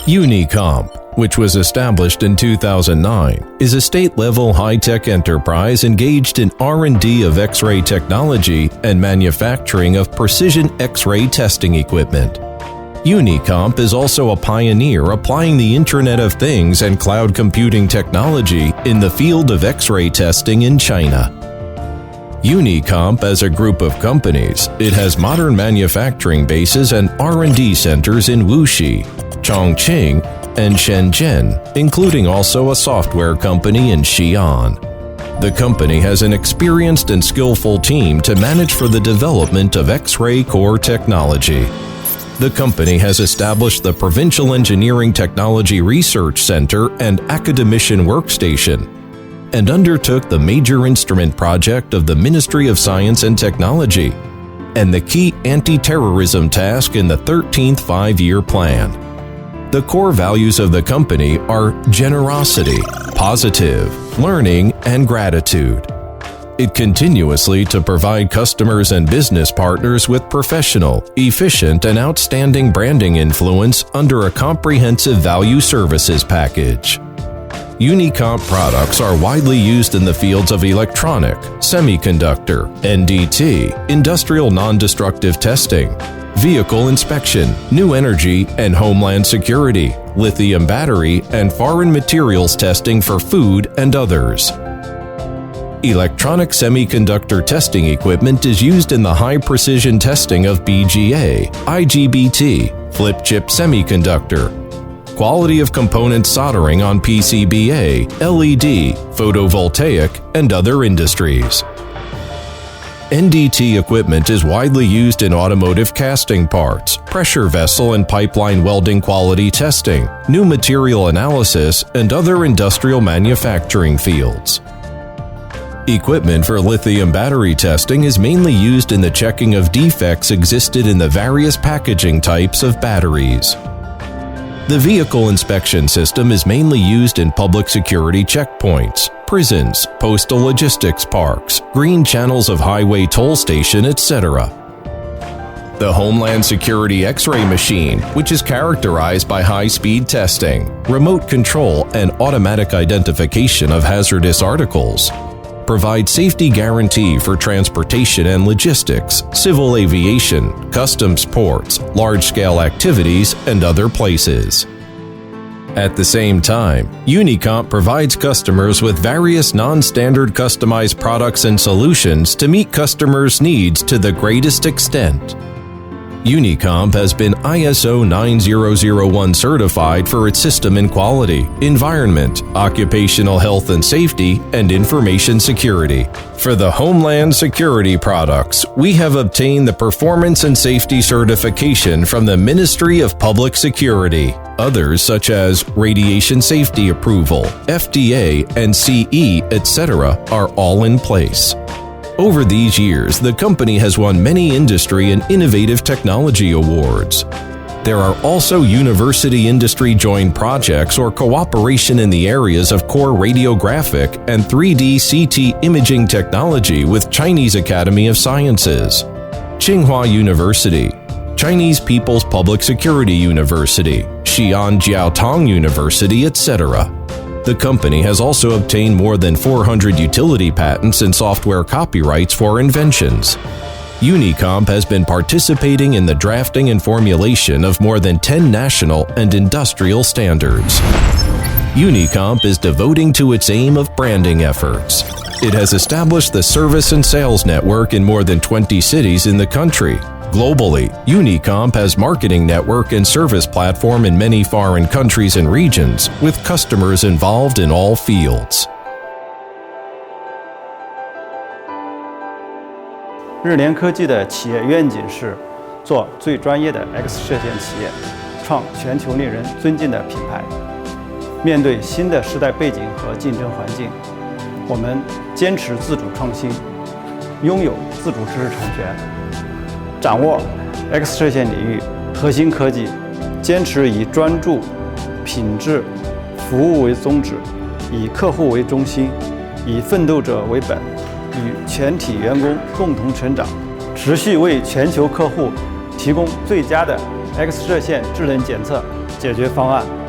Unicomp, which was established in 2009, is a state-level high-tech enterprise engaged in R&D of X-ray technology and manufacturing of precision X-ray testing equipment. Unicomp is also a pioneer applying the Internet of Things and cloud computing technology in the field of X-ray testing in China. Unicomp, as a group of companies, it has modern manufacturing bases and R&D centers in Wuxi, Chongqing, and Shenzhen, including also a software company in Xi'an. The company has an experienced and skillful team to manage for the development of X-ray core technology. The company has established the Provincial Engineering Technology Research Center and Academician Workstation, and undertook the major instrument project of the Ministry of Science and Technology, and the key anti-terrorism task in the 13th Five-Year Plan. The core values of the company are generosity, positive, learning, and gratitude. It continuously to provide customers and business partners with professional, efficient, and outstanding branding influence under a comprehensive value services package. Unicomp products are widely used in the fields of electronic, semiconductor, NDT, industrial non-destructive testing, vehicle inspection, new energy and homeland security, lithium battery, and foreign materials testing for food and others. Electronic semiconductor testing equipment is used in the high-precision testing of BGA, IGBT, flip-chip semiconductor, quality of component soldering on PCBA, LED, photovoltaic, and other industries. NDT equipment is widely used in automotive casting parts, pressure vessel and pipeline welding quality testing, new material analysis, and other industrial manufacturing fields. Equipment for lithium battery testing is mainly used in the checking of defects existed in the various packaging types of batteries. The vehicle inspection system is mainly used in public security checkpoints, prisons, postal logistics parks, green channels of highway toll station, etc. The Homeland Security X-ray machine, which is characterized by high-speed testing, remote control, and automatic identification of hazardous articles, provide safety guarantee for transportation and logistics, civil aviation, customs ports, large-scale activities, and other places. At the same time, Unicomp provides customers with various non-standard customized products and solutions to meet customers' needs to the greatest extent. Unicomp has been ISO 9001 certified for its system in quality, environment, occupational health and safety, and information security. For the Homeland Security products, we have obtained the Performance and Safety certification from the Ministry of Public Security. Others, such as Radiation Safety Approval, FDA, and CE, etc., are all in place. Over these years, the company has won many industry and innovative technology awards. There are also university industry joint projects or cooperation in the areas of core radiographic and 3D CT imaging technology with Chinese Academy of Sciences, Tsinghua University, Chinese People's Public Security University, Xi'an Jiaotong University, etc. The company has also obtained more than 400 utility patents and software copyrights for inventions. Unicomp has been participating in the drafting and formulation of more than 10 national and industrial standards. Unicomp is devoting to its aim of branding efforts. It has established the service and sales network in more than 20 cities in the country. Globally, Unicomp has marketing network and service platform in many foreign countries and regions, with customers involved in all fields. 日联科技的企业愿景是做最专业的 X 射线企业，创全球令人尊敬的品牌。面对新的时代背景和竞争环境，我们坚持自主创新，拥有自主知识产权。 掌握 X 射线领域核心科技，坚持以专注、品质、服务为宗旨，以客户为中心，以奋斗者为本，与全体员工共同成长，持续为全球客户提供最佳的 X 射线智能检测解决方案。